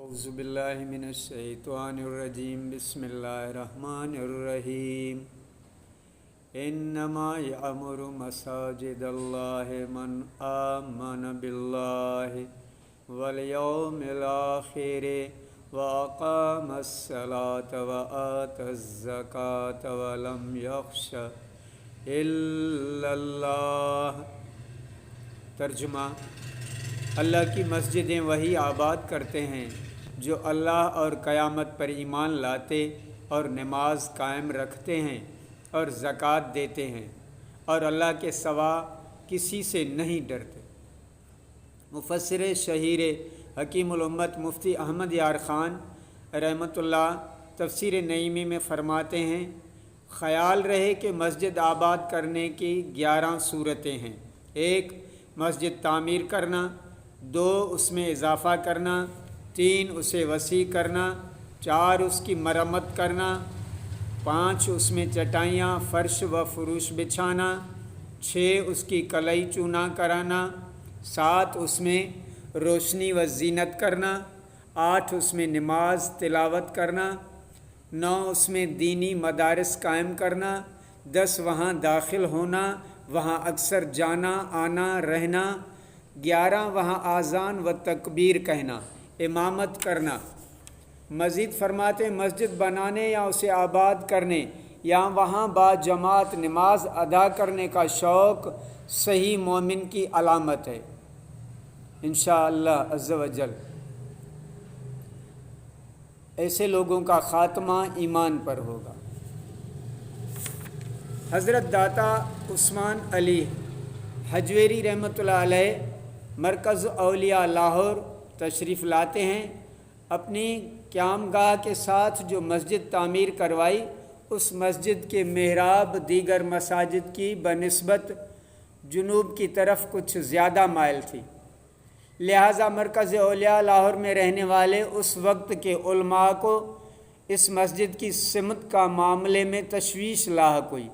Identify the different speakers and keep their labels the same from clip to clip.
Speaker 1: اعوذ باللہ من الشیطان الرجیم بسم اللہ الرحمن الرحیم انما یعمر مساجد اللہ من آمن باللہ والیوم الآخر واقام الصلاة وآت الزکاة ولم یخش الا اللہ۔ ترجمہ: اللہ کی مسجدیں وہی آباد کرتے ہیں جو اللہ اور قیامت پر ایمان لاتے اور نماز قائم رکھتے ہیں اور زکوٰۃ دیتے ہیں اور اللہ کے سوا کسی سے نہیں ڈرتے۔ مفسر شہیر حکیم الامت مفتی احمد یار خان رحمۃ اللہ تفسیر نعیمی میں فرماتے ہیں، خیال رہے کہ مسجد آباد کرنے کی 11 صورتیں ہیں۔ 1 مسجد تعمیر کرنا، 2 اس میں اضافہ کرنا، 3 اسے وسیع کرنا، 4 اس کی مرمت کرنا، 5 اس میں چٹائیاں، فرش و فروش بچھانا، 6 اس کی کلئی چونا کرانا، 7 اس میں روشنی و زینت کرنا، 8 اس میں نماز تلاوت کرنا، 9 اس میں دینی مدارس قائم کرنا، 10 وہاں داخل ہونا، وہاں اکثر جانا آنا رہنا، 11 وہاں اذان و تکبیر کہنا، امامت کرنا۔ مزید فرماتے، مسجد بنانے یا اسے آباد کرنے یا وہاں با جماعت نماز ادا کرنے کا شوق صحیح مومن کی علامت ہے۔ انشاءاللہ عز و جل ایسے لوگوں کا خاتمہ ایمان پر ہوگا۔ حضرت داتا عثمان علی حجویری رحمۃ اللہ علیہ مرکز اولیاء لاہور تشریف لاتے ہیں۔ اپنی قیام گاہ کے ساتھ جو مسجد تعمیر کروائی، اس مسجد کے محراب دیگر مساجد کی بنسبت جنوب کی طرف کچھ زیادہ مائل تھی، لہٰذا مرکز اولیاء لاہور میں رہنے والے اس وقت کے علماء کو اس مسجد کی سمت کا معاملے میں تشویش لاحق ہوئی۔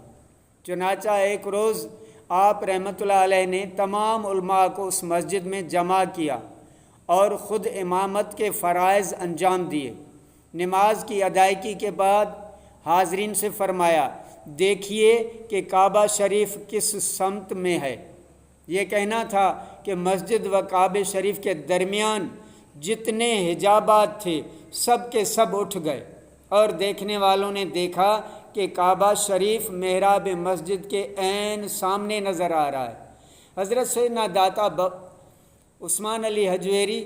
Speaker 1: چنانچہ ایک روز آپ رحمۃ اللہ علیہ نے تمام علماء کو اس مسجد میں جمع کیا اور خود امامت کے فرائض انجام دیے۔ نماز کی ادائیگی کے بعد حاضرین سے فرمایا، دیکھیے کہ کعبہ شریف کس سمت میں ہے۔ یہ کہنا تھا کہ مسجد و کعبہ شریف کے درمیان جتنے حجابات تھے سب کے سب اٹھ گئے اور دیکھنے والوں نے دیکھا کہ کعبہ شریف محراب مسجد کے عین سامنے نظر آ رہا ہے۔ حضرت سیدنا داتا عثمان علی حجویری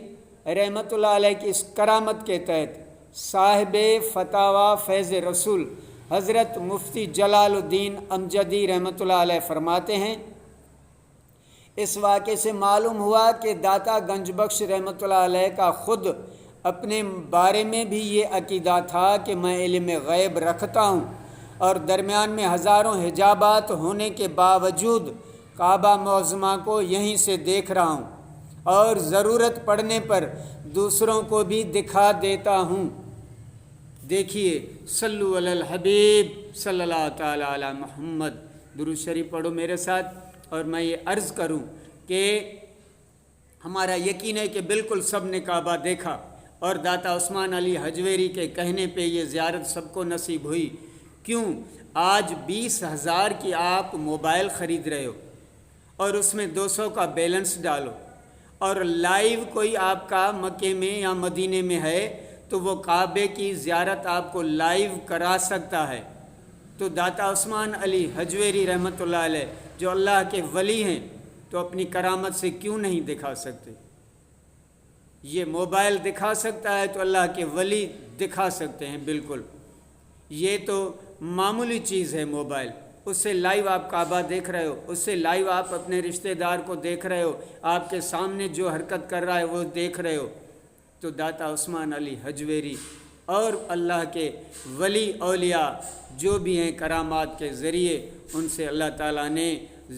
Speaker 1: رحمۃ اللہ علیہ کی اس کرامت کے تحت صاحب فتاوی فیض رسول حضرت مفتی جلال الدین امجدی رحمۃ اللہ علیہ فرماتے ہیں، اس واقعے سے معلوم ہوا کہ داتا گنج بخش رحمۃ اللہ علیہ کا خود اپنے بارے میں بھی یہ عقیدہ تھا کہ میں علم غیب رکھتا ہوں اور درمیان میں ہزاروں حجابات ہونے کے باوجود کعبہ معظمہ کو یہیں سے دیکھ رہا ہوں اور ضرورت پڑنے پر دوسروں کو بھی دکھا دیتا ہوں۔ دیکھیے، صلو علی الحبیب صلی اللہ تعالی علی محمد، درود شریف پڑھو میرے ساتھ۔ اور میں یہ عرض کروں کہ ہمارا یقین ہے کہ بالکل سب نے کعبہ دیکھا اور داتا عثمان علی حجویری کے کہنے پہ یہ زیارت سب کو نصیب ہوئی۔ کیوں؟ آج 20,000 کی آپ موبائل خرید رہے ہو اور اس میں 200 کا بیلنس ڈالو اور لائیو کوئی آپ کا مکے میں یا مدینے میں ہے تو وہ کعبے کی زیارت آپ کو لائیو کرا سکتا ہے۔ تو داتا عثمان علی حجویری رحمۃ اللہ علیہ جو اللہ کے ولی ہیں تو اپنی کرامت سے کیوں نہیں دکھا سکتے؟ یہ موبائل دکھا سکتا ہے تو اللہ کے ولی دکھا سکتے ہیں۔ بالکل یہ تو معمولی چیز ہے موبائل، اس سے لائیو آپ کعبہ دیکھ رہے ہو، اس سے لائیو آپ اپنے رشتہ دار کو دیکھ رہے ہو، آپ کے سامنے جو حرکت کر رہا ہے وہ دیکھ رہے ہو۔ تو داتا عثمان علی حجویری اور اللہ کے ولی اولیاء جو بھی ہیں کرامات کے ذریعے، ان سے اللہ تعالیٰ نے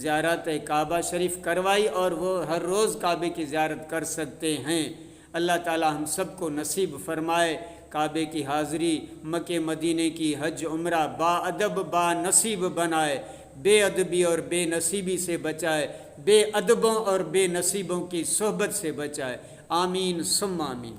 Speaker 1: زیارت کعبہ شریف کروائی اور وہ ہر روز کعبے کی زیارت کر سکتے ہیں۔ اللہ تعالیٰ ہم سب کو نصیب فرمائے کعبے کی حاضری، مکے مدینے کی حج عمرہ با ادب با نصیب بنائے، بے ادبی اور بے نصیبی سے بچائے، بے ادبوں اور بے نصیبوں کی صحبت سے بچائے۔ آمین ثم آمین۔